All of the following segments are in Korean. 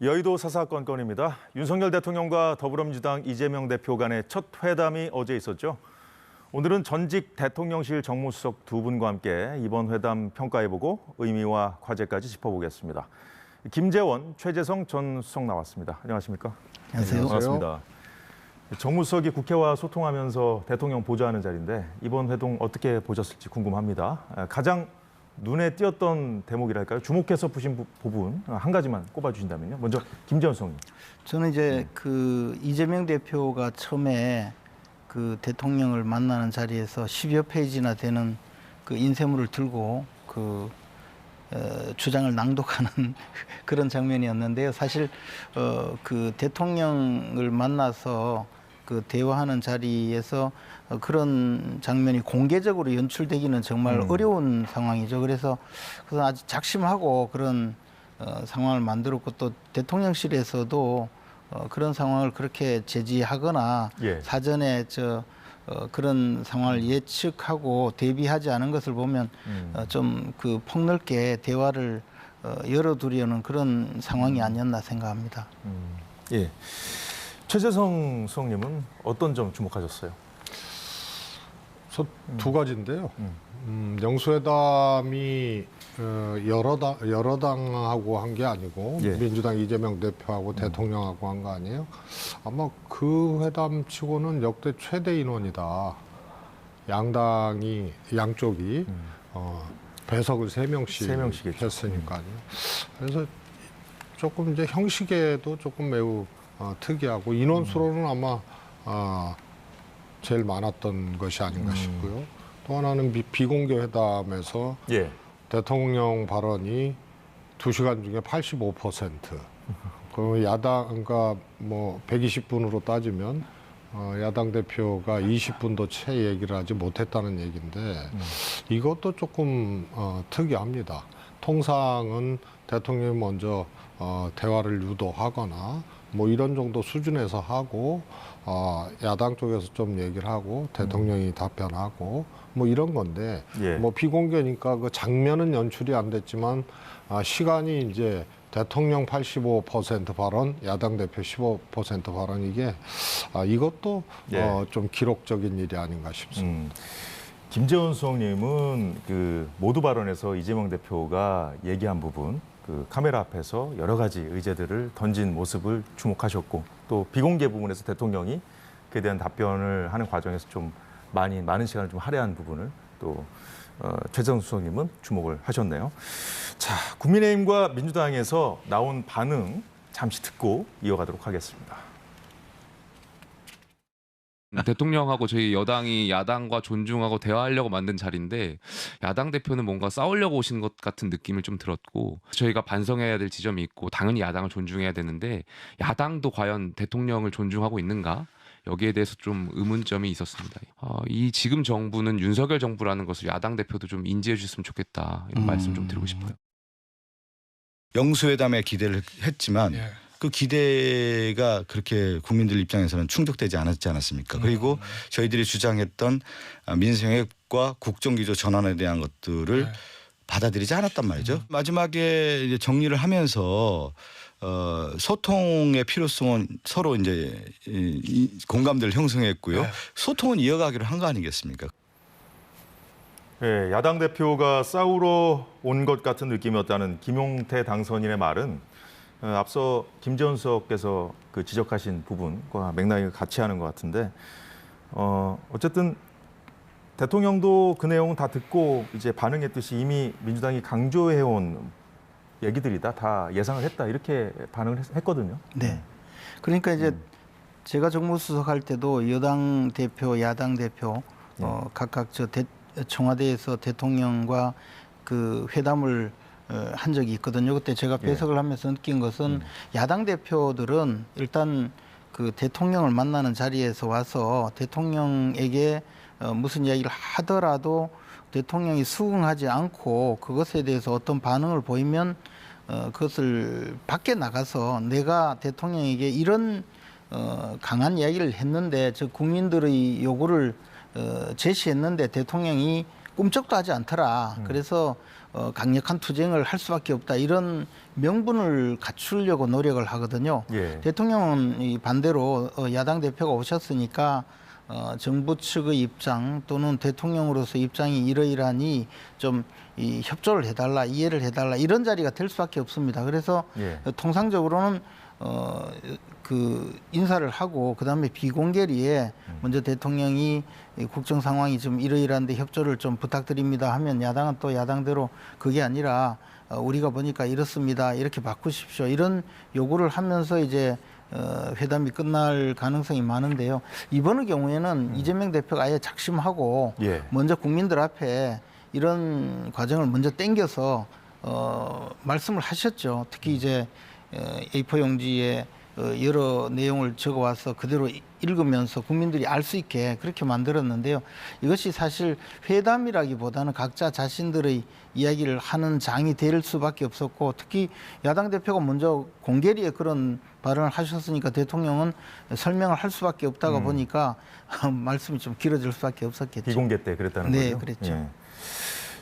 여의도 사사건건입니다. 윤석열 대통령과 더불어민주당 이재명 대표 간의 첫 회담이 어제 있었죠. 오늘은 전직 대통령실 정무수석 두 분과 함께 이번 회담 평가해보고 의미와 과제까지 짚어보겠습니다. 김재원, 최재성 전 수석 나왔습니다. 안녕하십니까? 안녕하세요. 반갑습니다. 정무수석이 국회와 소통하면서 대통령 보좌하는 자리인데 이번 회동 어떻게 보셨을지 궁금합니다. 가장 눈에 띄었던 대목이랄까요? 주목해서 보신 부분 한 가지만 꼽아주신다면요. 먼저 김재원 수석님. 저는 이제 그 이재명 대표가 처음에 그 대통령을 만나는 자리에서 10여 페이지나 되는 그 인쇄물을 들고 그 주장을 낭독하는 그런 장면이었는데요. 사실 그 대통령을 만나서 그 대화하는 자리에서 그런 장면이 공개적으로 연출되기는 정말 어려운 상황이죠. 그래서 아주 작심하고 그런 상황을 만들었고 또 대통령실에서도 그런 상황을 그렇게 제지하거나 사전에 그런 상황을 예측하고 대비하지 않은 것을 보면 좀 그 폭넓게 대화를 열어두려는 그런 상황이 아니었나 생각합니다. 예. 최재성 수석님은 어떤 점 주목하셨어요? 두 가지인데요. 영수회담이 여러 당하고 한 게 아니고 민주당 이재명 대표하고 대통령하고 한 거 아니에요? 아마 그 회담치고는 역대 최대 인원이다. 양쪽이 배석을 3명씩 했으니까요. 그래서 조금 이제 형식에도 조금 매우 특이하고 인원수로는 아마 제일 많았던 것이 아닌가 싶고요. 또 하나는 비공개 회담에서 대통령 발언이 2시간 중에 85%. 그 야당, 그러니까 뭐 120분으로 따지면 야당 대표가 20분도 채 얘기를 하지 못했다는 얘기인데 이것도 조금 특이합니다. 통상은 대통령이 먼저 대화를 유도하거나 뭐 이런 정도 수준에서 하고 야당 쪽에서 좀 얘기를 하고 대통령이 답변하고 뭐 이런 건데 뭐 비공개니까 그 장면은 연출이 안 됐지만 시간이 이제 대통령 85% 발언, 야당 대표 15% 발언 이게 이것도 좀 기록적인 일이 아닌가 싶습니다. 김재원 수석님은 그 모두 발언에서 이재명 대표가 얘기한 부분 그 카메라 앞에서 여러 가지 의제들을 던진 모습을 주목하셨고 또 비공개 부분에서 대통령이 그에 대한 답변을 하는 과정에서 좀 많은 시간을 좀 할애한 부분을 또 최재성 수석님은 주목을 하셨네요. 자, 국민의힘과 민주당에서 나온 반응 잠시 듣고 이어가도록 하겠습니다. 대통령하고 저희 여당이 야당과 존중하고 대화하려고 만든 자리인데 야당 대표는 뭔가 싸우려고 오신 것 같은 느낌을 좀 들었고 저희가 반성해야 될 지점이 있고 당연히 야당을 존중해야 되는데 야당도 과연 대통령을 존중하고 있는가? 여기에 대해서 좀 의문점이 있었습니다. 이 지금 정부는 윤석열 정부라는 것을 야당 대표도 좀 인지해 주셨으면 좋겠다. 이런 말씀 좀 드리고 싶어요. 영수회담에 기대를 했지만 그 기대가 그렇게 국민들 입장에서는 충족되지 않았지 않았습니까? 그리고 저희들이 주장했던 민생회과 국정기조 전환에 대한 것들을 받아들이지 않았단 말이죠. 마지막에 이제 정리를 하면서 소통의 필요성은 서로 이제 공감대를 형성했고요. 소통은 이어가기로 한 거 아니겠습니까? 네, 야당 대표가 싸우러 온 것 같은 느낌이었다는 김용태 당선인의 말은 앞서 김재원 수석께서 그 지적하신 부분과 맥락이 같이 하는 것 같은데 어쨌든 대통령도 그 내용은 다 듣고 이제 반응했듯이 이미 민주당이 강조해온 얘기들이다 다 예상을 했다 이렇게 반응을 했거든요. 네. 그러니까 이제 제가 정무수석 할 때도 여당 대표, 야당 대표 각각 청와대에서 대통령과 그 회담을 한 적이 있거든요. 그때 제가 배석을 하면서 느낀 것은 야당 대표들은 일단 그 대통령을 만나는 자리에서 와서 대통령에게 무슨 이야기를 하더라도 대통령이 수긍하지 않고 그것에 대해서 어떤 반응을 보이면 그것을 밖에 나가서 내가 대통령에게 이런 강한 이야기를 했는데 저 국민들의 요구를 제시했는데 대통령이 꿈쩍도 하지 않더라. 그래서 강력한 투쟁을 할 수밖에 없다 이런 명분을 갖추려고 노력을 하거든요. 예. 대통령은 이 반대로 야당 대표가 오셨으니까 정부 측의 입장 또는 대통령으로서 입장이 이러이러하니 좀 이 협조를 해달라, 이해를 해달라 이런 자리가 될 수밖에 없습니다. 그래서 예. 통상적으로는 그 인사를 하고 그다음에 비공개리에 먼저 대통령이 이 국정 상황이 좀 이러이러한데 협조를 좀 부탁드립니다 하면 야당은 또 야당대로 그게 아니라 우리가 보니까 이렇습니다. 이렇게 바꾸십시오. 이런 요구를 하면서 이제 회담이 끝날 가능성이 많은데요. 이번의 경우에는 이재명 대표가 아예 작심하고 예. 먼저 국민들 앞에 이런 과정을 먼저 땡겨서 말씀을 하셨죠. 특히 이제 A4 용지에 여러 내용을 적어와서 그대로 읽으면서 국민들이 알 수 있게 그렇게 만들었는데요. 이것이 사실 회담이라기보다는 각자 자신들의 이야기를 하는 장이 될 수밖에 없었고 특히 야당 대표가 먼저 공개리에 그런 발언을 하셨으니까 대통령은 설명을 할 수밖에 없다가 보니까 말씀이 좀 길어질 수밖에 없었겠죠. 비공개 때 그랬다는 거죠? 네, 그랬죠. 예.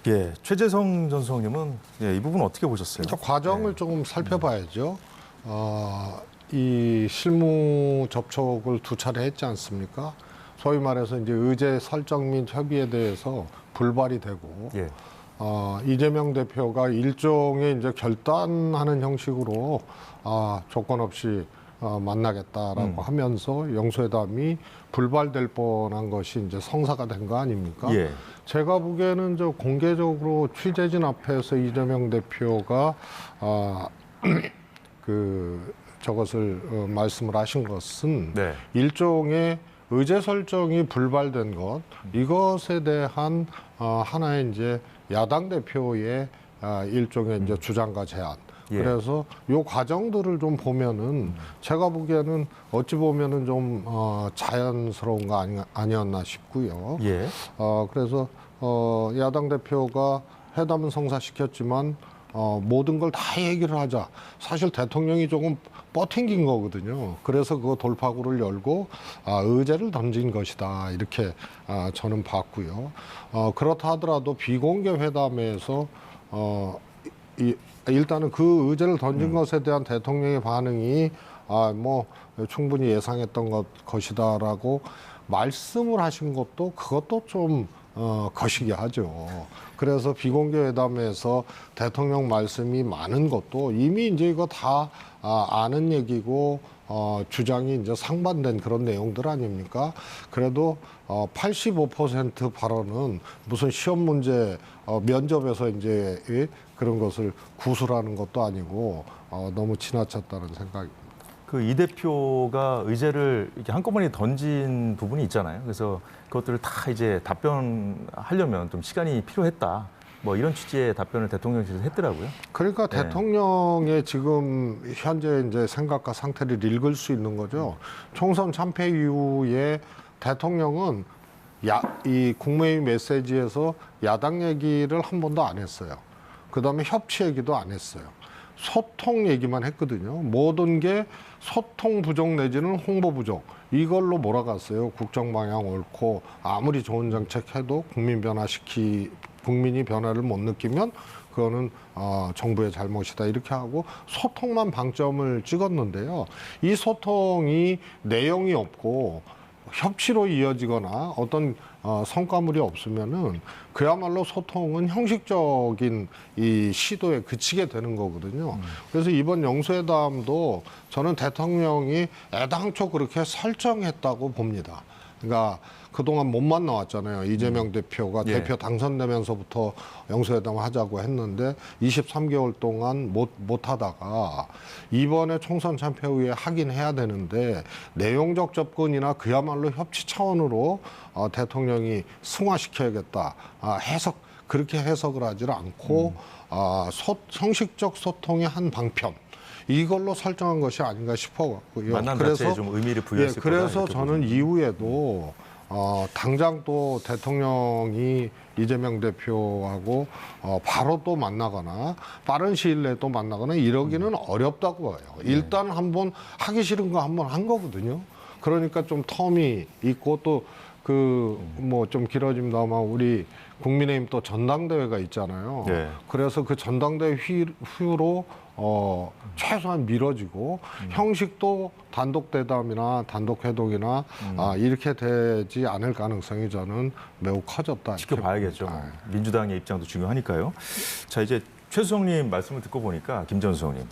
예, 최재성 전 소장님은 이 부분 어떻게 보셨어요? 그러니까 과정을 조금 살펴봐야죠. 이 실무 접촉을 2차례 했지 않습니까? 소위 말해서 이제 의제 설정 및 협의에 대해서 불발이 되고 예. 이재명 대표가 일종의 이제 결단하는 형식으로 조건 없이 만나겠다라고 하면서 영수회담이 불발될 뻔한 것이 이제 성사가 된 거 아닙니까? 예. 제가 보기에는 저 공개적으로 취재진 앞에서 이재명 대표가 저것을 말씀을 하신 것은 네. 일종의 의제 설정이 불발된 것 이것에 대한 하나의 이제 야당 대표의 일종의 이제 주장과 제안. 예. 그래서 요 과정들을 좀 보면은 제가 보기에는 어찌 보면은 좀 자연스러운 거 아니었나 싶고요. 예. 그래서 야당 대표가 회담은 성사시켰지만 모든 걸 다 얘기를 하자. 사실 대통령이 조금 뻗팅긴 거거든요. 그래서 그 돌파구를 열고 의제를 던진 것이다. 이렇게 저는 봤고요. 그렇다 하더라도 비공개 회담에서 일단은 그 의제를 던진 것에 대한 대통령의 반응이 뭐 충분히 예상했던 것이다라고 말씀을 하신 것도 그것도 좀 거시기하죠. 그래서 비공개 회담에서 대통령 말씀이 많은 것도 이미 이제 이거 다 아는 얘기고 주장이 이제 상반된 그런 내용들 아닙니까? 그래도 85% 발언은 무슨 시험 문제 면접에서 이제 그런 것을 구술하는 것도 아니고 너무 지나쳤다는 생각입니다. 그 이 대표가 의제를 이렇게 한꺼번에 던진 부분이 있잖아요. 그래서 그것들을 다 이제 답변하려면 좀 시간이 필요했다. 뭐 이런 취지의 답변을 대통령실에서 했더라고요. 그러니까 네. 대통령의 지금 현재 이제 생각과 상태를 읽을 수 있는 거죠. 총선 참패 이후에 대통령은 이 국무회의 메시지에서 야당 얘기를 한 번도 안 했어요. 그다음에 협치 얘기도 안 했어요. 소통 얘기만 했거든요. 모든 게 소통 부족 내지는 홍보 부족. 이걸로 몰아갔어요. 국정 방향 옳고 아무리 좋은 정책 해도 국민이 변화를 못 느끼면 그거는 정부의 잘못이다 이렇게 하고 소통만 방점을 찍었는데요. 이 소통이 내용이 없고 협치로 이어지거나 어떤 성과물이 없으면은 그야말로 소통은 형식적인 이 시도에 그치게 되는 거거든요. 그래서 이번 영수회담도 저는 대통령이 애당초 그렇게 설정했다고 봅니다. 그러니까 그동안 못 만나왔잖아요. 이재명 대표가 예. 대표 당선되면서부터 영수회담을 하자고 했는데 23개월 동안 못 하다가 이번에 총선 참패 후에 하긴 해야 되는데 내용적 접근이나 그야말로 협치 차원으로 대통령이 승화시켜야겠다. 그렇게 해석을 하지를 않고 형식적 소통의 한 방편. 이걸로 설정한 것이 아닌가 싶어요. 만남 자체에 좀 의미를 부여했을 거다. 그래서 이렇게 저는 보시면. 이후에도 당장 또 대통령이 이재명 대표하고 바로 또 만나거나 빠른 시일 내에 또 만나거나 이러기는 어렵다고 봐요. 일단 한번 하기 싫은 거 한번 한 거거든요. 그러니까 좀 텀이 있고 또 뭐 좀 길어집니다만 우리 국민의힘 또 전당대회가 있잖아요. 네. 그래서 그 전당대회 후로 최소한 미뤄지고 형식도 단독 대담이나 단독 회동이나 이렇게 되지 않을 가능성이 저는 매우 커졌다. 지켜봐야겠죠. 봅니다. 민주당의 입장도 중요하니까요. 자, 이제 최수성님 말씀을 듣고 보니까 김전수성님,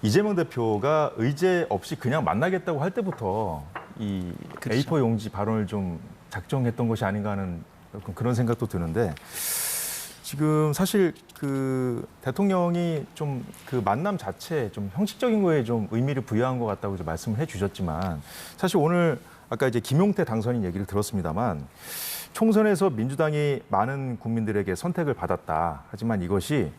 이재명 대표가 의제 없이 그냥 만나겠다고 할 때부터 이 그렇죠. A4 용지 발언을 좀 작정했던 것이 아닌가 하는 그런 생각도 드는데, 지금 사실 그 대통령이 좀 그 만남 자체에 좀 형식적인 거에 좀 의미를 부여한 것 같다고 이제 말씀을 해주셨지만, 사실 오늘 아까 이제 김용태 당선인 얘기를 들었습니다만, 총선에서 민주당이 많은 국민들에게 선택을 받았다. 하지만 이것이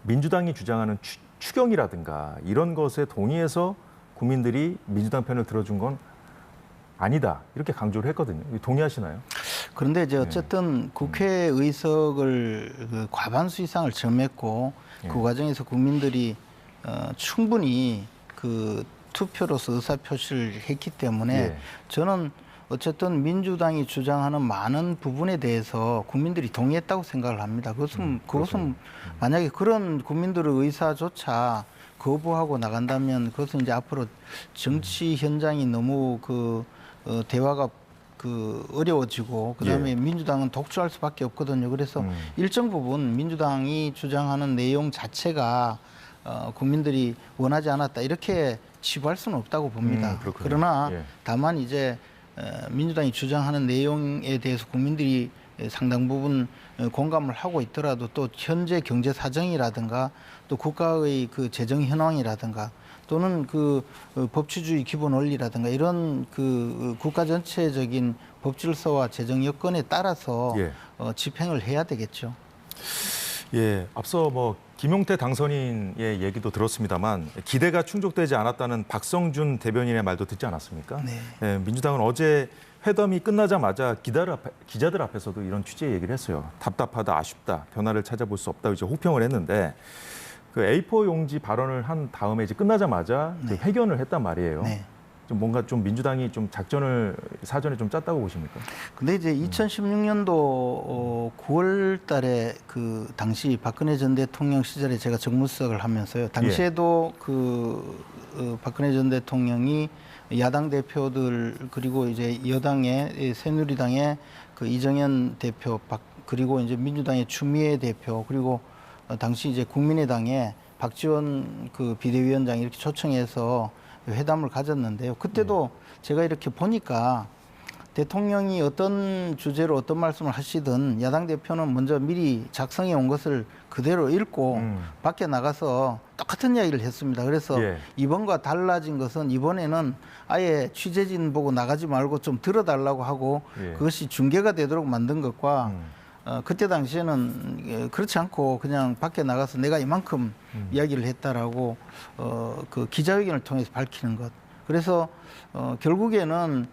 민주당이 주장하는 추경이라든가 이런 것에 동의해서 국민들이 민주당 편을 들어준 건 아니다. 이렇게 강조를 했거든요. 동의하시나요? 그런데 이제 어쨌든 국회의석을 그 과반수 이상을 점했고 그 과정에서 국민들이 충분히 그 투표로서 의사표시를 했기 때문에 저는 어쨌든 민주당이 주장하는 많은 부분에 대해서 국민들이 동의했다고 생각을 합니다. 그것은 만약에 그런 국민들의 의사조차 거부하고 나간다면 그것은 이제 앞으로 정치 현장이 너무 대화가 어려워지고 그다음에 민주당은 독주할 수밖에 없거든요. 그래서 일정 부분 민주당이 주장하는 내용 자체가 국민들이 원하지 않았다 이렇게 치부할 수는 없다고 봅니다. 그러나 다만 이제 민주당이 주장하는 내용에 대해서 국민들이 상당 부분 공감을 하고 있더라도 또 현재 경제 사정이라든가 또 국가의 그 재정 현황이라든가 또는 그 법치주의 기본 원리라든가 이런 그 국가 전체적인 법 질서와 재정 여건에 따라서 집행을 해야 되겠죠. 예, 앞서 뭐 김용태 당선인의 얘기도 들었습니다만 기대가 충족되지 않았다는 박성준 대변인의 말도 듣지 않았습니까? 네. 예, 민주당은 어제 회담이 끝나자마자 기자들 앞에서도 이런 취지의 얘기를 했어요. 답답하다, 아쉽다, 변화를 찾아볼 수 없다 이제 호평을 했는데 그 A4 용지 발언을 한 다음에 이제 끝나자마자 그 회견을 했단 말이에요. 네. 좀 뭔가 좀 민주당이 좀 작전을 사전에 좀 짰다고 보십니까? 근데 이제 2016년도 9월 달에 그 당시 박근혜 전 대통령 시절에 제가 정무수석을 하면서요. 당시에도 박근혜 전 대통령이 야당 대표들 그리고 이제 여당의 새누리당의 그 이정현 대표 그리고 이제 민주당의 추미애 대표 그리고 당시 이제 국민의당의 박지원 그 비대위원장 이렇게 초청해서 회담을 가졌는데요. 그때도 제가 이렇게 보니까 대통령이 어떤 주제로 어떤 말씀을 하시든 야당 대표는 먼저 미리 작성해 온 것을 그대로 읽고 밖에 나가서 똑같은 이야기를 했습니다. 그래서 이번과 달라진 것은 이번에는 아예 취재진 보고 나가지 말고 좀 들어달라고 하고 그것이 중계가 되도록 만든 것과 그때 당시에는 그렇지 않고 그냥 밖에 나가서 내가 이만큼 이야기를 했다라고 그 기자회견을 통해서 밝히는 것. 그래서 결국에는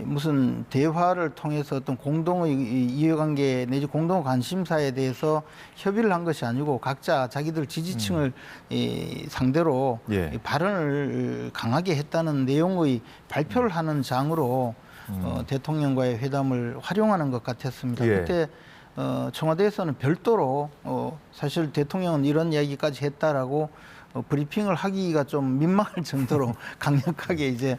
무슨 대화를 통해서 어떤 공동의 이해관계 내지 공동 관심사에 대해서 협의를 한 것이 아니고 각자 자기들 지지층을 상대로 발언을 강하게 했다는 내용의 발표를 하는 장으로 대통령과의 회담을 활용하는 것 같았습니다. 그때 청와대에서는 별도로 사실 대통령은 이런 이야기까지 했다라고 브리핑을 하기가 좀 민망할 정도로 강력하게 이제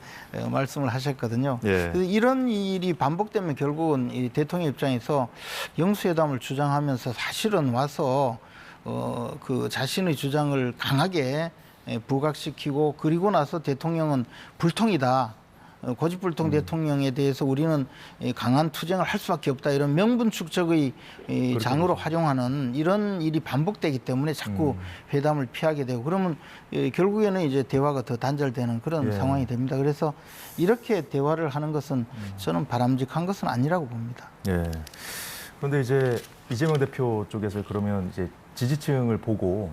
말씀을 하셨거든요. 그래서 이런 일이 반복되면 결국은 이 대통령 입장에서 영수회담을 주장하면서 사실은 와서 그 자신의 주장을 강하게 부각시키고 그리고 나서 대통령은 불통이다. 고집불통 대통령에 대해서 우리는 강한 투쟁을 할 수밖에 없다 이런 명분 축적의 장으로 활용하는 이런 일이 반복되기 때문에 자꾸 회담을 피하게 되고 그러면 결국에는 이제 대화가 더 단절되는 그런 상황이 됩니다. 그래서 이렇게 대화를 하는 것은 저는 바람직한 것은 아니라고 봅니다. 그런데 이제 이재명 대표 쪽에서 그러면 이제 지지층을 보고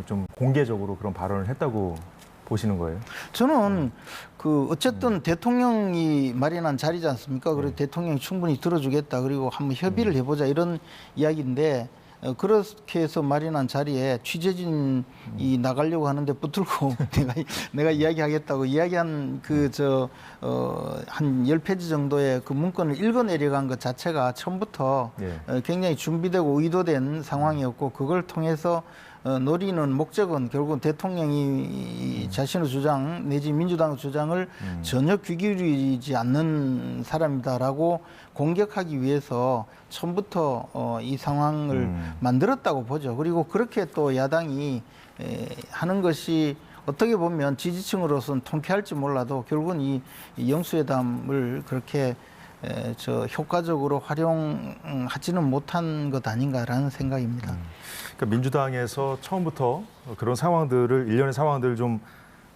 좀 공개적으로 그런 발언을 했다고 보시는 거예요? 저는 그 어쨌든 대통령이 마련한 자리지 않습니까? 그래서 대통령이 충분히 들어주겠다. 그리고 한번 협의를 해보자 이런 이야기인데 그렇게 해서 마련한 자리에 취재진이 나가려고 하는데 붙들고 내가 이야기하겠다고 이야기한 한 10페이지 정도의 그 문건을 읽어내려간 것 자체가 처음부터 굉장히 준비되고 의도된 상황이었고, 그걸 통해서 노리는 목적은 결국은 대통령이 자신의 주장 내지 민주당의 주장을 전혀 귀 기울이지 않는 사람이다라고 공격하기 위해서 처음부터 이 상황을 만들었다고 보죠. 그리고 그렇게 또 야당이 하는 것이 어떻게 보면 지지층으로서는 통쾌할지 몰라도 결국은 이 영수회담을 그렇게 효과적으로 활용하지는 못한 것 아닌가라는 생각입니다. 그러니까 민주당에서 처음부터 그런 상황들을, 일련의 상황들을 좀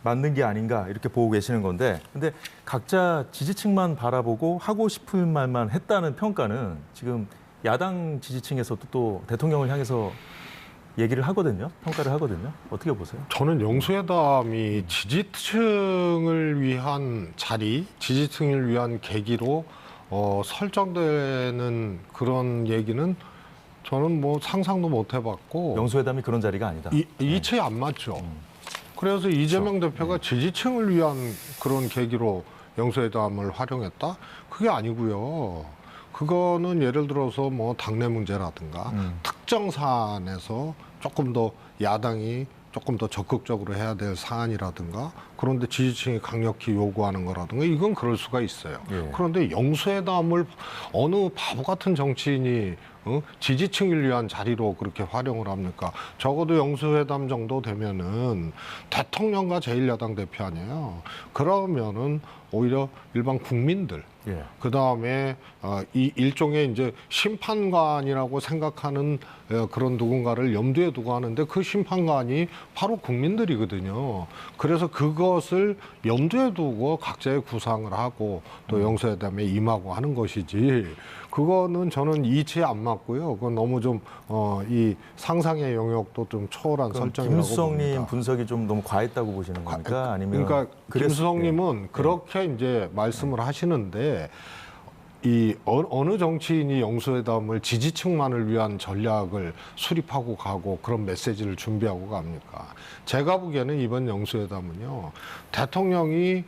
만든 게 아닌가 이렇게 보고 계시는 건데, 근데 각자 지지층만 바라보고 하고 싶은 말만 했다는 평가는 지금 야당 지지층에서도 또 대통령을 향해서 얘기를 하거든요. 평가를 하거든요. 어떻게 보세요? 저는 영수회담이 지지층을 위한 자리, 지지층을 위한 계기로 설정되는 그런 얘기는 저는 뭐 상상도 못 해봤고, 영수회담이 그런 자리가 아니다. 이치에 안 맞죠. 그래서 이재명 대표가 지지층을 위한 그런 계기로 영수회담을 활용했다? 그게 아니고요. 그거는 예를 들어서 뭐 당내 문제라든가 특정 사안에서 조금 더 야당이 조금 더 적극적으로 해야 될 사안이라든가, 그런데 지지층이 강력히 요구하는 거라든가, 이건 그럴 수가 있어요. 그런데 영수회담을 어느 바보 같은 정치인이 지지층을 위한 자리로 그렇게 활용을 합니까? 적어도 영수회담 정도 되면은 대통령과 제1야당 대표 아니에요. 그러면은 오히려 일반 국민들, 그 다음에 이 일종의 이제 심판관이라고 생각하는 그런 누군가를 염두에 두고 하는데, 그 심판관이 바로 국민들이거든요. 그래서 그것을 염두에 두고 각자의 구상을 하고 또 영수회담에 임하고 하는 것이지, 그거는 저는 이치에 안 맞고요. 그건 너무 좀 이 상상의 영역도 좀 초월한 설정이라고 김수성님 봅니다. 분석이 좀 너무 과했다고 보시는 겁니까? 아니면 그러니까 김수성님은 그렇게 이제 말씀을 하시는데, 이 어느 정치인이 영수회담을 지지층만을 위한 전략을 수립하고 가고 그런 메시지를 준비하고 갑니까? 제가 보기에는 이번 영수회담은요, 대통령이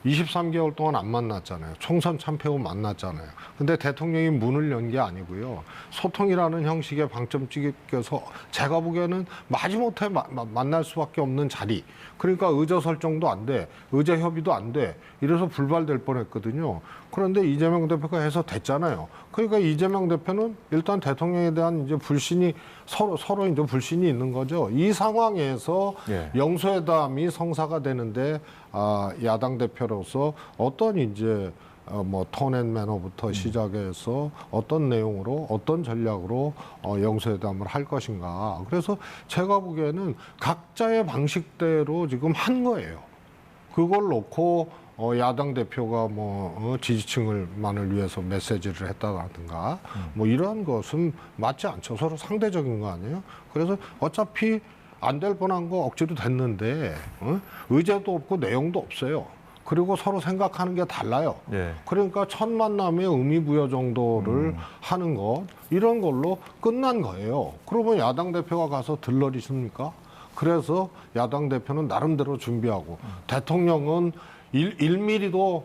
23개월 동안 안 만났잖아요. 총선 참패 후 만났잖아요. 근데 대통령이 문을 연 게 아니고요. 소통이라는 형식의 방점 찍혀서 제가 보기에는 마지못해 만날 수밖에 없는 자리. 그러니까 의제 설정도 안 돼. 의제 협의도 안 돼. 이래서 불발될 뻔했거든요. 그런데 이재명 대표가 해서 됐잖아요. 그러니까 이재명 대표는 일단 대통령에 대한 이제 불신이 서로 이제 불신이 있는 거죠. 이 상황에서 영수회담이 성사가 되는데 야당 대표로서 어떤 이제 뭐 톤앤매너부터 시작해서 어떤 내용으로 어떤 전략으로 영수회담을 할 것인가. 그래서 제가 보기에는 각자의 방식대로 지금 한 거예요. 그걸 놓고 야당 대표가 뭐 지지층을만을 위해서 메시지를 했다든가 뭐 이런 것은 맞지 않죠. 서로 상대적인 거 아니에요? 그래서 어차피 안 될 뻔한 거 억지로 됐는데 의제도 없고 내용도 없어요. 그리고 서로 생각하는 게 달라요. 그러니까 첫 만남의 의미 부여 정도를 하는 것, 이런 걸로 끝난 거예요. 그러면 야당 대표가 가서 들러리십니까? 그래서 야당 대표는 나름대로 준비하고 대통령은 1mm도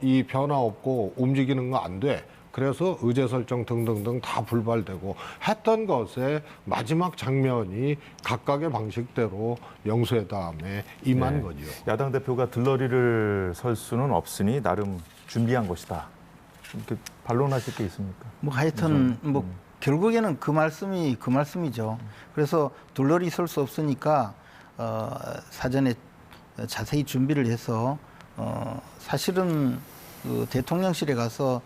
이 변화 없고 움직이는 거 안 돼. 그래서 의제 설정 등등등 다 불발되고 했던 것의 마지막 장면이 각각의 방식대로 영수회담에 임한 거죠. 야당 대표가 들러리를 설 수는 없으니 나름 준비한 것이다. 이렇게 반론하실 게 있습니까? 뭐 하여튼 뭐 결국에는 그 말씀이죠. 그래서 들러리 설 수 없으니까 사전에 자세히 준비를 해서 사실은 그 대통령실에 가서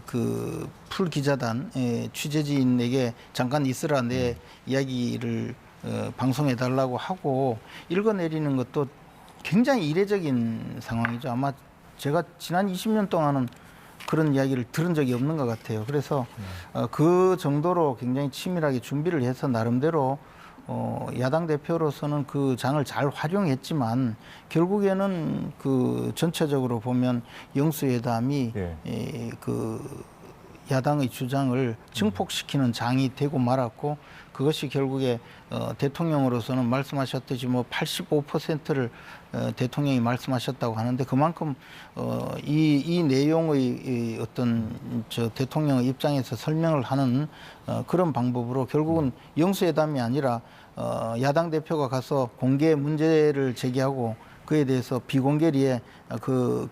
그 풀 기자단 취재진에게 잠깐 있으라 내 이야기를 방송해 달라고 하고 읽어내리는 것도 굉장히 이례적인 상황이죠. 아마 제가 지난 20년 동안은 그런 이야기를 들은 적이 없는 것 같아요. 그래서 그 정도로 굉장히 치밀하게 준비를 해서 나름대로 야당 대표로서는 그 장을 잘 활용했지만 결국에는 그 전체적으로 보면 영수회담이 그 야당의 주장을 증폭시키는 장이 되고 말았고 그것이 결국에 대통령으로서는 말씀하셨듯이 뭐 85%를 대통령이 말씀하셨다고 하는데 그만큼 이 내용의 이 어떤 대통령의 입장에서 설명을 하는 그런 방법으로 결국은 영수회담이 아니라 야당 대표가 가서 공개 문제를 제기하고 그에 대해서 비공개리에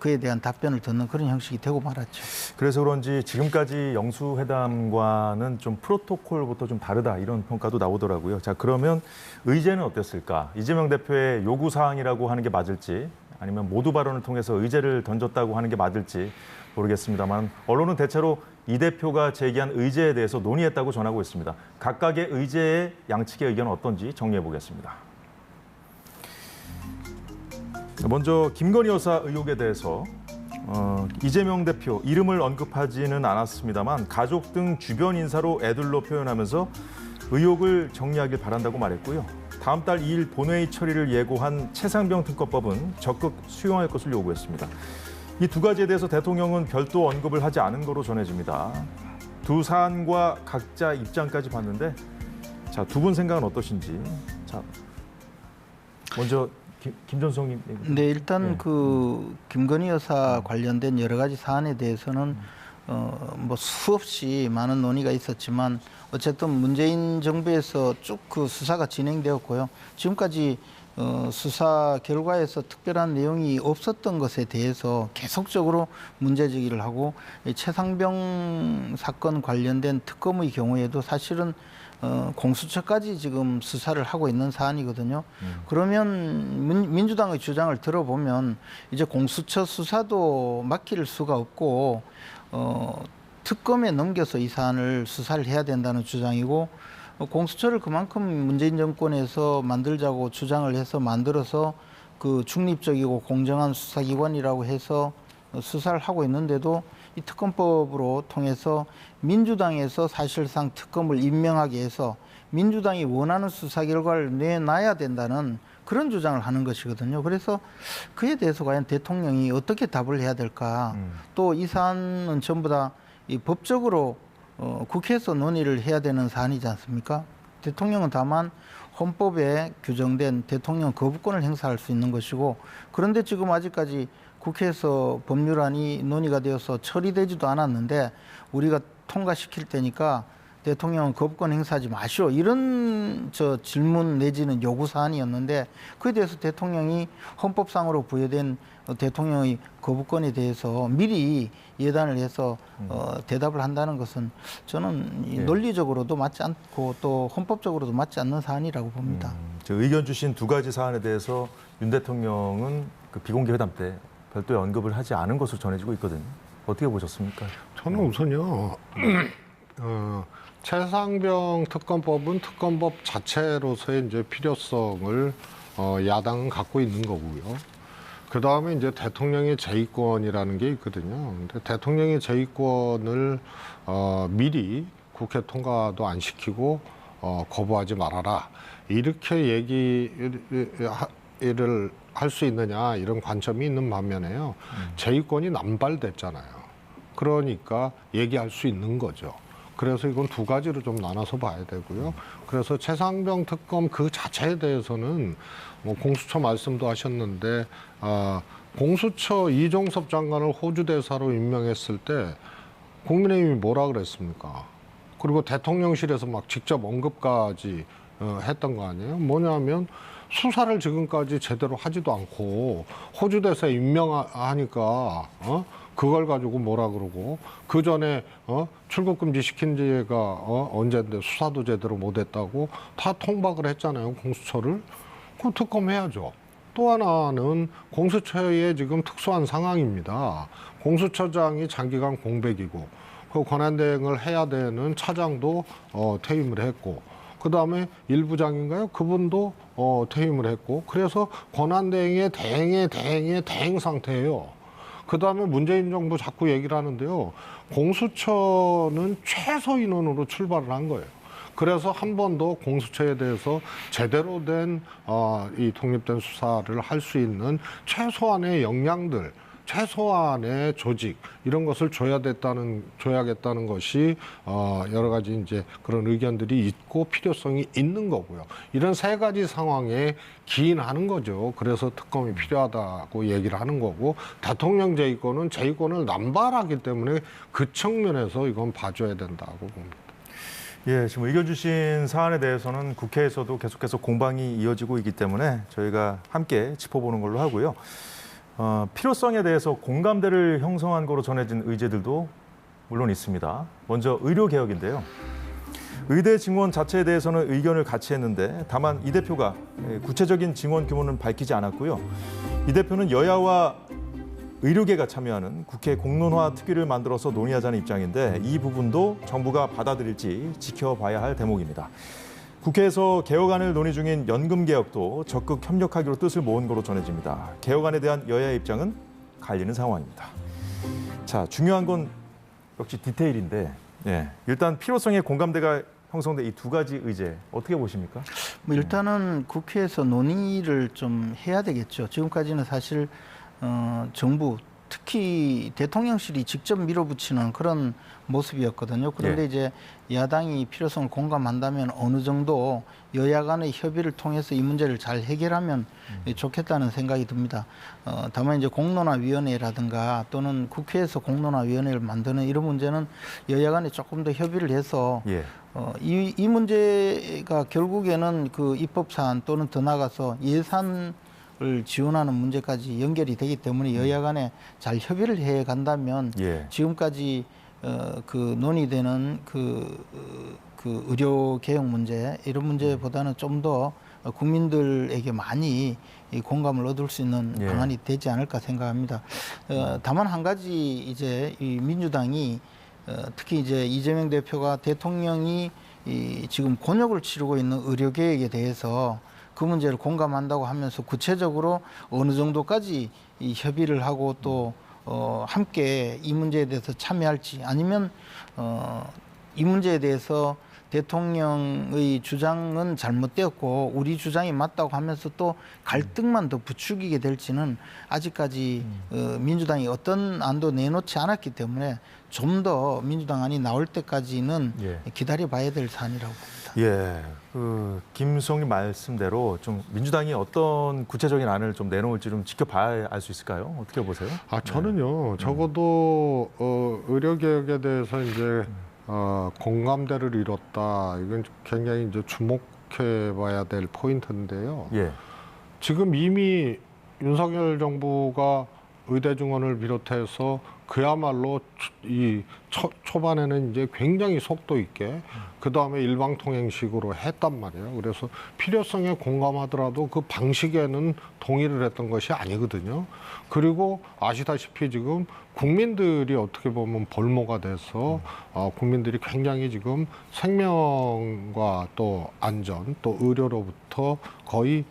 그에 대한 답변을 듣는 그런 형식이 되고 말았죠. 그래서 그런지 지금까지 영수회담과는 좀 프로토콜부터 좀 다르다 이런 평가도 나오더라고요. 자, 그러면 의제는 어땠을까? 이재명 대표의 요구 사항이라고 하는 게 맞을지 아니면 모두 발언을 통해서 의제를 던졌다고 하는 게 맞을지 모르겠습니다만 언론은 대체로 이 대표가 제기한 의제에 대해서 논의했다고 전하고 있습니다. 각각의 의제의 양측의 의견은 어떤지 정리해 보겠습니다. 먼저 김건희 여사 의혹에 대해서 이재명 대표 이름을 언급하지는 않았습니다만 가족 등 주변 인사로 애들로 표현하면서 의혹을 정리하길 바란다고 말했고요. 다음 달 2일 본회의 처리를 예고한 최상병 특검법은 적극 수용할 것을 요구했습니다. 이 두 가지에 대해서 대통령은 별도 언급을 하지 않은 거로 전해집니다. 두 사안과 각자 입장까지 봤는데 자, 두 분 생각은 어떠신지. 자, 먼저 김전성님. 네, 일단 그 김건희 여사 관련된 여러 가지 사안에 대해서는 뭐 수없이 많은 논의가 있었지만 어쨌든 문재인 정부에서 쭉 그 수사가 진행되었고요. 지금까지 수사 결과에서 특별한 내용이 없었던 것에 대해서 계속적으로 문제 제기를 하고 최상병 사건 관련된 특검의 경우에도 사실은 공수처까지 지금 수사를 하고 있는 사안이거든요. 그러면 민주당의 주장을 들어보면 이제 공수처 수사도 맡길 수가 없고 특검에 넘겨서 이 사안을 수사를 해야 된다는 주장이고 공수처를 그만큼 문재인 정권에서 만들자고 주장을 해서 만들어서 그 중립적이고 공정한 수사기관이라고 해서 수사를 하고 있는데도 이 특검법으로 통해서 민주당에서 사실상 특검을 임명하게 해서 민주당이 원하는 수사 결과를 내놔야 된다는 그런 주장을 하는 것이거든요. 그래서 그에 대해서 과연 대통령이 어떻게 답을 해야 될까. 또 이 사안은 전부 다 이 법적으로 국회에서 논의를 해야 되는 사안이지 않습니까? 대통령은 다만 헌법에 규정된 대통령 거부권을 행사할 수 있는 것이고 그런데 지금 아직까지 국회에서 법률안이 논의가 되어서 처리되지도 않았는데 우리가 통과시킬 테니까 대통령은 거부권 행사하지 마시오. 이런 질문 내지는 요구 사안이었는데 그에 대해서 대통령이 헌법상으로 부여된 대통령의 거부권에 대해서 미리 예단을 해서 대답을 한다는 것은 저는 논리적으로도 맞지 않고 또 헌법적으로도 맞지 않는 사안이라고 봅니다. 의견 주신 두 가지 사안에 대해서 윤 대통령은 그 비공개 회담 때 별도의 언급을 하지 않은 것으로 전해지고 있거든요. 어떻게 보셨습니까? 저는 우선요. 최상병 특검법은 특검법 자체로서의 이제 필요성을 야당은 갖고 있는 거고요. 그 다음에 이제 대통령의 재의권이라는 게 있거든요. 근데 대통령의 재의권을 미리 국회 통과도 안 시키고 거부하지 말아라. 이렇게 얘기를 할 수 있느냐 이런 관점이 있는 반면에요. 재의권이 남발됐잖아요. 그러니까 얘기할 수 있는 거죠. 그래서 이건 두 가지로 좀 나눠서 봐야 되고요. 그래서 최상병 특검 그 자체에 대해서는 뭐 공수처 말씀도 하셨는데 공수처 이종섭 장관을 호주 대사로 임명했을 때 국민의힘이 뭐라 그랬습니까? 그리고 대통령실에서 막 직접 언급까지 했던 거 아니에요? 뭐냐면 수사를 지금까지 제대로 하지도 않고 호주 대사에 임명하니까 그걸 가지고 뭐라 그러고 그 전에 출국 금지 시킨 지가 언젠데 수사도 제대로 못했다고 다 통박을 했잖아요. 공수처를. 그럼 특검해야죠. 또 하나는 공수처의 지금 특수한 상황입니다. 공수처장이 장기간 공백이고 그 권한대행을 해야 되는 차장도 퇴임을 했고 그다음에 일부장인가요? 그분도 퇴임을 했고 그래서 권한대행의 대행 상태예요. 그다음에 문재인 정부 자꾸 얘기를 하는데요. 공수처는 최소 인원으로 출발을 한 거예요. 그래서 한 번도 공수처에 대해서 제대로 된 이 독립된 수사를 할 수 있는 최소한의 역량들 최소한의 조직 이런 것을 줘야겠다는 것이 여러 가지 이제 그런 의견들이 있고 필요성이 있는 거고요. 이런 세 가지 상황에 기인하는 거죠. 그래서 특검이 필요하다고 얘기를 하는 거고, 대통령 제2권을 남발하기 때문에 그 측면에서 이건 봐줘야 된다고 봅니다. 예, 지금 의견 주신 사안에 대해서는 국회에서도 계속해서 공방이 이어지고 있기 때문에 저희가 함께 짚어보는 걸로 하고요. 필요성에 대해서 공감대를 형성한 거로 전해진 의제들도 물론 있습니다. 먼저 의료개혁인데요. 의대 증원 자체에 대해서는 의견을 같이 했는데 다만 이 대표가 구체적인 증원 규모는 밝히지 않았고요. 이 대표는 여야와 의료계가 참여하는 국회 공론화 특위를 만들어서 논의하자는 입장인데 이 부분도 정부가 받아들일지 지켜봐야 할 대목입니다. 국회에서 개혁안을 논의 중인 연금 개혁도 적극 협력하기로 뜻을 모은 거로 전해집니다. 개혁안에 대한 여야의 입장은 갈리는 상황입니다. 자, 중요한 건 역시 디테일인데 일단 필요성의 공감대가 형성된 이 두 가지 의제 어떻게 보십니까? 뭐 일단은 국회에서 논의를 좀 해야 되겠죠. 지금까지는 사실 정부 특히 대통령실이 직접 밀어붙이는 그런 모습이었거든요. 그런데 이제 야당이 필요성을 공감한다면 어느 정도 여야 간의 협의를 통해서 이 문제를 잘 해결하면 좋겠다는 생각이 듭니다. 다만 이제 공론화위원회라든가 또는 국회에서 공론화위원회를 만드는 이런 문제는 여야 간에 조금 더 협의를 해서 이 문제가 결국에는 그 입법 사안 또는 더 나아가서 예산을 지원하는 문제까지 연결이 되기 때문에 여야 간에 잘 협의를 해 간다면 지금까지 그 논의되는 그 의료 개혁 문제 이런 문제보다는 좀 더 국민들에게 많이 이 공감을 얻을 수 있는 방안이 되지 않을까 생각합니다. 다만 한 가지 이제 이 민주당이 특히 이제 이재명 대표가 대통령이 지금 곤욕을 치르고 있는 의료 개혁에 대해서 그 문제를 공감한다고 하면서 구체적으로 어느 정도까지 이 협의를 하고 또 함께 이 문제에 대해서 참여할지 아니면 이 문제에 대해서 대통령의 주장은 잘못되었고 우리 주장이 맞다고 하면서 또 갈등만 더 부추기게 될지는 아직까지 민주당이 어떤 안도 내놓지 않았기 때문에 좀 더 민주당 안이 나올 때까지는 기다려봐야 될 사안이라고 봅니다. 그 김수홍님 말씀대로 좀 민주당이 어떤 구체적인 안을 좀 내놓을지 좀 지켜봐야 알 수 있을까요? 어떻게 보세요? 저는요 적어도 의료 개혁에 대해서 이제 공감대를 이뤘다. 이건 굉장히 이제 주목해봐야 될 포인트인데요. 지금 이미 윤석열 정부가 의대 증원을 비롯해서 그야말로 이 초반에는 이제 굉장히 속도 있게 그 다음에 일방통행식으로 했단 말이에요. 그래서 필요성에 공감하더라도 그 방식에는 동의를 했던 것이 아니거든요. 그리고 아시다시피 지금 국민들이 어떻게 보면 볼모가 돼서 국민들이 굉장히 지금 생명과 또 안전 또 의료로부터 거의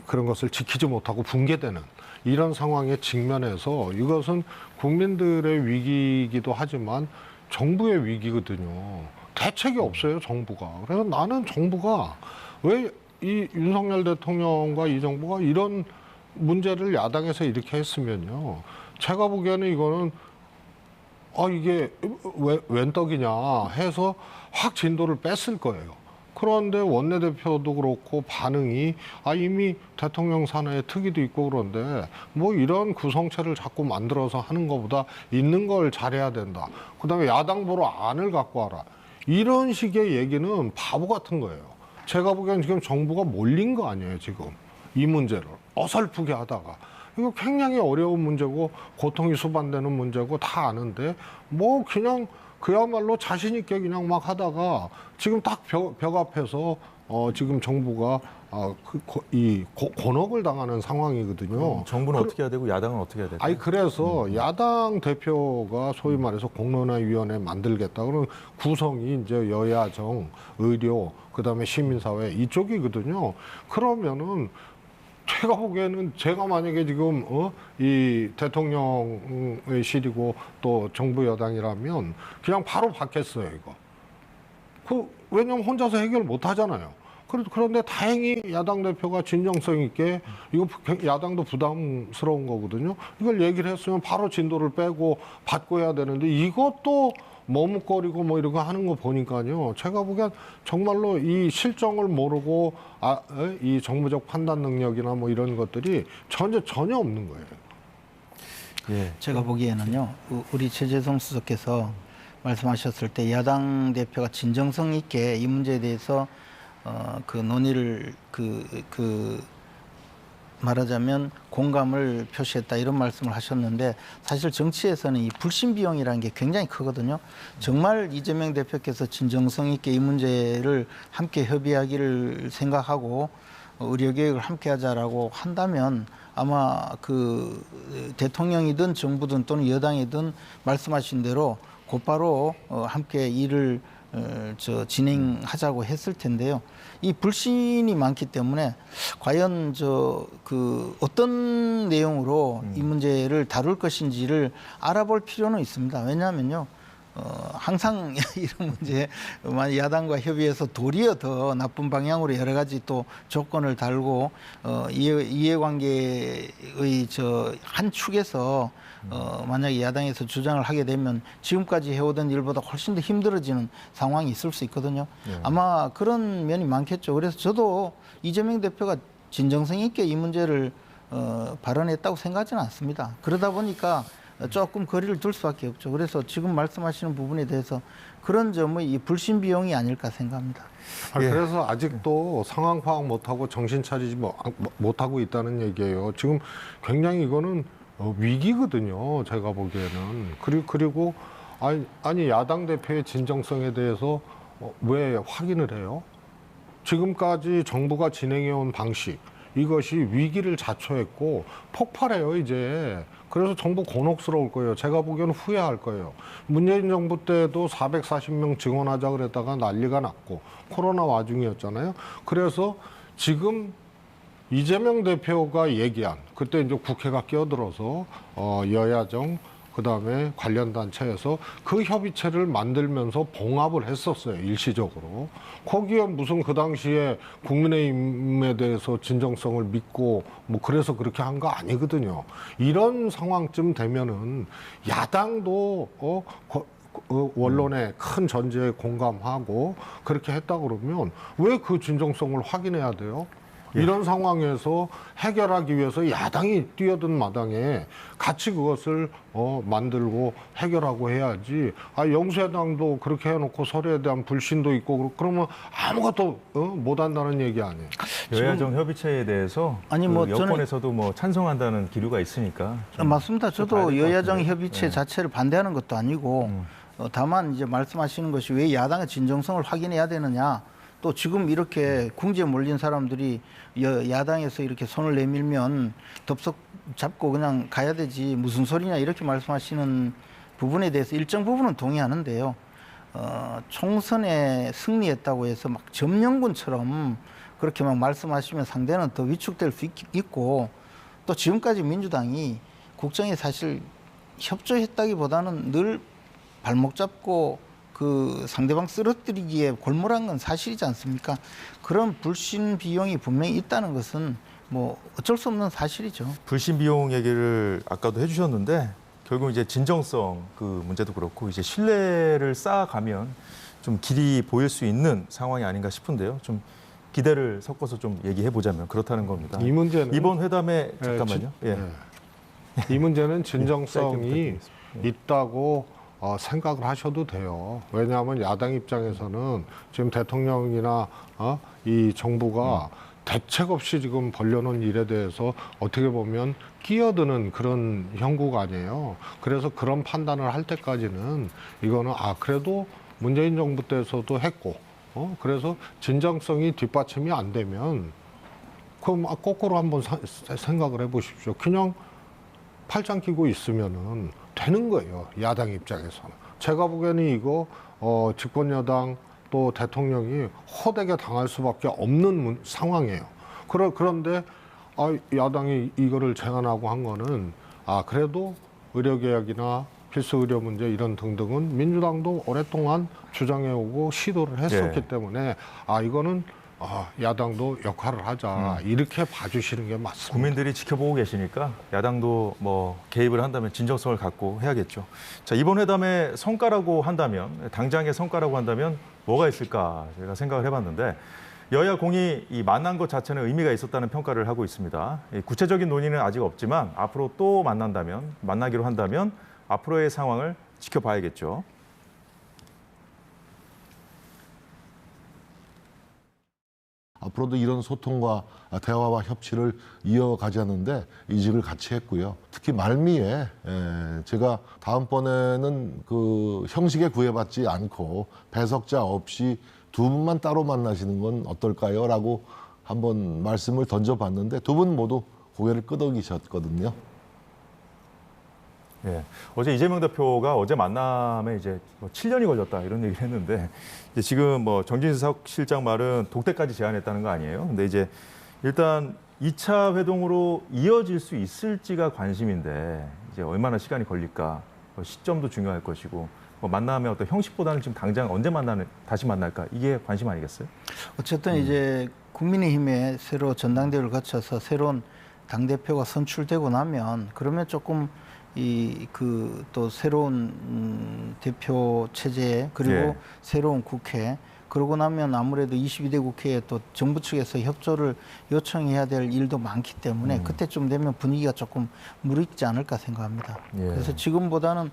그런 것을 지키지 못하고 붕괴되는 이런 상황에 직면해서 이것은 국민들의 위기이기도 하지만 정부의 위기거든요. 대책이 없어요, 정부가. 그래서 나는 정부가 왜 이 윤석열 대통령과 이 정부가 이런 문제를 야당에서 이렇게 했으면요. 제가 보기에는 이거는 이게 웬 떡이냐 해서 확 진도를 뺐을 거예요. 그런데 원내대표도 그렇고 반응이 이미 대통령 산하에 특위도 있고 그런데 뭐 이런 구성체를 자꾸 만들어서 하는 것보다 있는 걸 잘해야 된다. 그다음에 야당 보러 안을 갖고 와라. 이런 식의 얘기는 바보 같은 거예요. 제가 보기에는 지금 정부가 몰린 거 아니에요, 지금. 이 문제를 어설프게 하다가. 이거 굉장히 어려운 문제고 고통이 수반되는 문제고 다 아는데 뭐 그냥 그야말로 자신 있게 그냥 막 하다가 지금 딱 벽 앞에서 지금 정부가 곤혹을 당하는 상황이거든요. 정부는 어떻게 해야 되고 야당은 어떻게 해야 될까요? 그래서 야당 대표가 소위 말해서 공론화위원회 만들겠다. 그러면 구성이 이제 여야정, 의료, 그다음에 시민사회 이쪽이거든요. 그러면은 제가 보기에는 제가 만약에 지금 이 대통령의 실이고 또 정부 여당이라면 그냥 바로 받겠어요, 이거. 왜냐면 혼자서 해결 못 하잖아요. 그런데 다행히 야당 대표가 진정성 있게 이거 야당도 부담스러운 거거든요. 이걸 얘기를 했으면 바로 진도를 빼고 받고 해야 되는데 이것도 머뭇거리고 뭐 이런 거 하는 거 보니까요. 제가 보기엔 정말로 이 실정을 모르고 이 정무적 판단 능력이나 뭐 이런 것들이 전혀 없는 거예요. 예. 제가 보기에는요, 우리 최재성 수석께서 말씀하셨을 때 야당 대표가 진정성 있게 이 문제에 대해서 그 논의를 말하자면 공감을 표시했다 이런 말씀을 하셨는데 사실 정치에서는 이 불신 비용이라는 게 굉장히 크거든요. 정말 이재명 대표께서 진정성 있게 이 문제를 함께 협의하기를 생각하고 의료 계획을 함께 하자라고 한다면 아마 그 대통령이든 정부든 또는 여당이든 말씀하신 대로 곧바로 함께 일을 진행하자고 했을 텐데요. 이 불신이 많기 때문에 과연 어떤 내용으로 이 문제를 다룰 것인지를 알아볼 필요는 있습니다. 왜냐하면요. 항상 이런 문제 야당과 협의해서 도리어 더 나쁜 방향으로 여러 가지 또 조건을 달고 이해관계의 한 축에서 만약에 야당에서 주장을 하게 되면 지금까지 해오던 일보다 훨씬 더 힘들어지는 상황이 있을 수 있거든요. 네. 아마 그런 면이 많겠죠. 그래서 저도 이재명 대표가 진정성 있게 이 문제를 발언했다고 생각하지는 않습니다. 그러다 보니까 조금 거리를 둘 수밖에 없죠. 그래서 지금 말씀하시는 부분에 대해서 그런 점의 이 불신 비용이 아닐까 생각합니다. 그래서 아직도 상황 파악 못하고 정신 차리지 못하고 있다는 얘기예요. 지금 굉장히 이거는 위기거든요. 제가 보기에는. 그리고 아니 야당 대표의 진정성에 대해서 왜 확인을 해요? 지금까지 정부가 진행해온 방식 이것이 위기를 자초했고 폭발해요 이제. 그래서 정부 곤혹스러울 거예요. 제가 보기에는 후회할 거예요. 문재인 정부 때도 440명 증원하자 그랬다가 난리가 났고 코로나 와중이었잖아요. 그래서 지금 이재명 대표가 얘기한 그때 이제 국회가 끼어들어서 여야정 그다음에 관련 단체에서 그 협의체를 만들면서 봉합을 했었어요. 일시적으로. 거기에 무슨 그 당시에 국민의힘에 대해서 진정성을 믿고 뭐 그래서 그렇게 한 거 아니거든요. 이런 상황쯤 되면은 야당도 원론의 큰 전제에 공감하고 그렇게 했다 그러면 왜 그 진정성을 확인해야 돼요? 이런 상황에서 해결하기 위해서 야당이 뛰어든 마당에 같이 그것을 만들고 해결하고 해야지. 영수야당도 그렇게 해놓고 서로에 대한 불신도 있고 그러면 아무것도 못한다는 얘기 아니에요. 여야정 협의체에 대해서 여권에서도 찬성한다는 기류가 있으니까. 맞습니다. 저도 여야정 협의체 자체를 반대하는 것도 아니고 다만 이제 말씀하시는 것이 왜 야당의 진정성을 확인해야 되느냐. 또 지금 이렇게 궁지에 몰린 사람들이 야당에서 이렇게 손을 내밀면 덥석 잡고 그냥 가야 되지 무슨 소리냐 이렇게 말씀하시는 부분에 대해서 일정 부분은 동의하는데요. 총선에 승리했다고 해서 막 점령군처럼 그렇게 막 말씀하시면 상대는 더 위축될 수 있고 또 지금까지 민주당이 국정에 사실 협조했다기보다는 늘 발목 잡고 그 상대방 쓰러뜨리기에 골몰한 건 사실이지 않습니까? 그런 불신 비용이 분명히 있다는 것은 뭐 어쩔 수 없는 사실이죠. 불신 비용 얘기를 아까도 해주셨는데 결국 이제 진정성 그 문제도 그렇고 이제 신뢰를 쌓아가면 좀 길이 보일 수 있는 상황이 아닌가 싶은데요. 좀 기대를 섞어서 좀 얘기해 보자면 그렇다는 겁니다. 이 문제는 이번 회담에 잠깐만요. 이 문제는 진정성이 있다고 생각을 하셔도 돼요. 왜냐하면 야당 입장에서는 지금 대통령이나 이 정부가 대책 없이 지금 벌려놓은 일에 대해서 어떻게 보면 끼어드는 그런 형국 아니에요. 그래서 그런 판단을 할 때까지는 이거는 그래도 문재인 정부 때에서도 했고 그래서 진정성이 뒷받침이 안 되면 그럼 거꾸로 한번 생각을 해보십시오. 그냥 팔짱 끼고 있으면은 되는 거예요. 야당 입장에서는. 제가 보기에는 이거 집권 여당 또 대통령이 호되게 당할 수밖에 없는 상황이에요. 그런데 야당이 이거를 제안하고 한 거는 그래도 의료개혁이나 필수 의료 문제 이런 등등은 민주당도 오랫동안 주장해오고 시도를 했었기 때문에 이거는 야당도 역할을 하자 이렇게 봐주시는 게 맞습니다. 국민들이 지켜보고 계시니까 야당도 뭐 개입을 한다면 진정성을 갖고 해야겠죠. 자, 이번 회담의 성과라고 한다면, 당장의 성과라고 한다면 뭐가 있을까 제가 생각을 해봤는데, 여야 공이 이 만난 것 자체는 의미가 있었다는 평가를 하고 있습니다. 구체적인 논의는 아직 없지만 앞으로 또 만나기로 한다면 앞으로의 상황을 지켜봐야겠죠. 앞으로도 이런 소통과 대화와 협치를 이어가자는데 이직을 같이 했고요. 특히 말미에 제가 다음번에는 그 형식에 구애받지 않고 배석자 없이 두 분만 따로 만나시는 건 어떨까요? 라고 한번 말씀을 던져봤는데 두 분 모두 고개를 끄덕이셨거든요. 예. 어제 이재명 대표가 어제 만남에 이제 7년이 걸렸다 이런 얘기를 했는데, 이제 지금 뭐 정진석 실장 말은 독대까지 제안했다는 거 아니에요? 근데 이제 일단 2차 회동으로 이어질 수 있을지가 관심인데, 이제 얼마나 시간이 걸릴까, 시점도 중요할 것이고, 만남의 어떤 형식보다는 지금 당장 언제 다시 만날까, 이게 관심 아니겠어요? 어쨌든 이제 국민의힘에 새로 전당대회를 거쳐서 새로운 당대표가 선출되고 나면, 그러면 조금 또 새로운 대표 체제, 그리고 예. 새로운 국회, 그러고 나면 아무래도 22대 국회에 또 정부 측에서 협조를 요청해야 될 일도 많기 때문에 그때쯤 되면 분위기가 조금 무르익지 않을까 생각합니다. 예. 그래서 지금보다는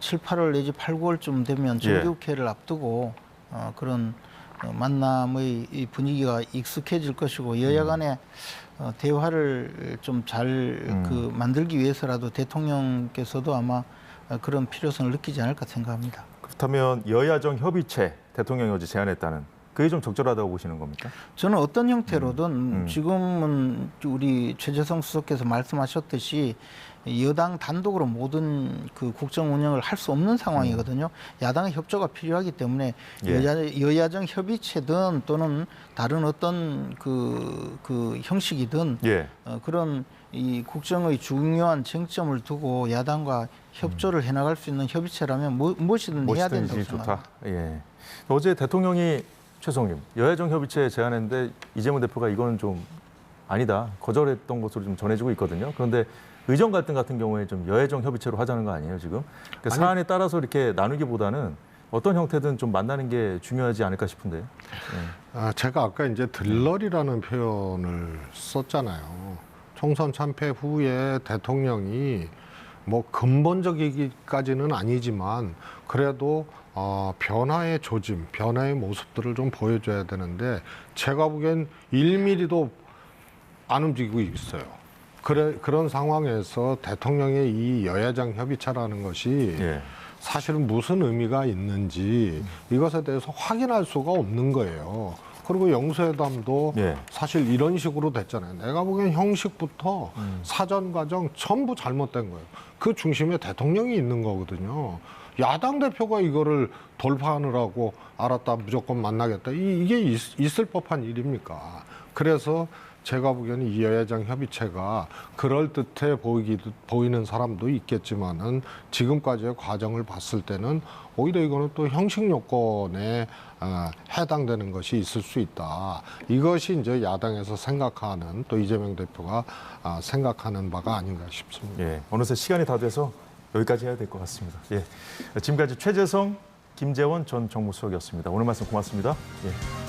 7, 8월 내지 8, 9월쯤 되면 정기국회를 앞두고 그런 만남의 이 분위기가 익숙해질 것이고, 여야 간에 대화를 좀 잘 만들기 위해서라도 대통령께서도 아마 그런 필요성을 느끼지 않을까 생각합니다. 그렇다면 여야정 협의체 대통령이 어제 제안했다는, 그게 좀 적절하다고 보시는 겁니까? 저는 어떤 형태로든 지금은 우리 최재성 수석께서 말씀하셨듯이 여당 단독으로 모든 그 국정 운영을 할 수 없는 상황이거든요. 야당의 협조가 필요하기 때문에 예. 여야정 협의체든 또는 다른 어떤 그 형식이든 예. 그런 이 국정의 중요한 쟁점을 두고 야당과 협조를 해나갈 수 있는 협의체라면 무엇이든 해야 된다고 생각합니다. 예. 어제 대통령이, 최성님, 여야정 협의체 제안했는데 이재명 대표가 이거는 좀 아니다, 거절했던 것으로 좀 전해지고 있거든요. 그런데 의정 갈등 같은 경우에 좀 여야정 협의체로 하자는 거 아니에요, 지금? 그러니까 사안에 따라서 이렇게 나누기보다는 어떤 형태든 좀 만나는 게 중요하지 않을까 싶은데요. 예. 제가 아까 이제 들러리라는 표현을 썼잖아요. 총선 참패 후에 대통령이 뭐 근본적이기까지는 아니지만 그래도 변화의 조짐, 변화의 모습들을 좀 보여줘야 되는데, 제가 보기엔 1mm도 안 움직이고 있어요. 그런 상황에서 대통령의 이 여야정 협의체라는 것이 예. 사실은 무슨 의미가 있는지 이것에 대해서 확인할 수가 없는 거예요. 그리고 영수회담도 예. 사실 이런 식으로 됐잖아요. 내가 보기엔 형식부터 사전 과정 전부 잘못된 거예요. 그 중심에 대통령이 있는 거거든요. 야당 대표가 이거를 돌파하느라고 알았다, 무조건 만나겠다, 이게 있을 법한 일입니까? 그래서 제가 보기에는 이 여야정 협의체가 그럴듯해 보이는 사람도 있겠지만은 지금까지의 과정을 봤을 때는 오히려 이거는 또 형식 요건에 해당되는 것이 있을 수 있다. 이것이 이제 야당에서 생각하는, 또 이재명 대표가 생각하는 바가 아닌가 싶습니다. 예. 어느새 시간이 다 돼서 여기까지 해야 될 것 같습니다. 예. 지금까지 최재성, 김재원 전 정무수석이었습니다. 오늘 말씀 고맙습니다. 예.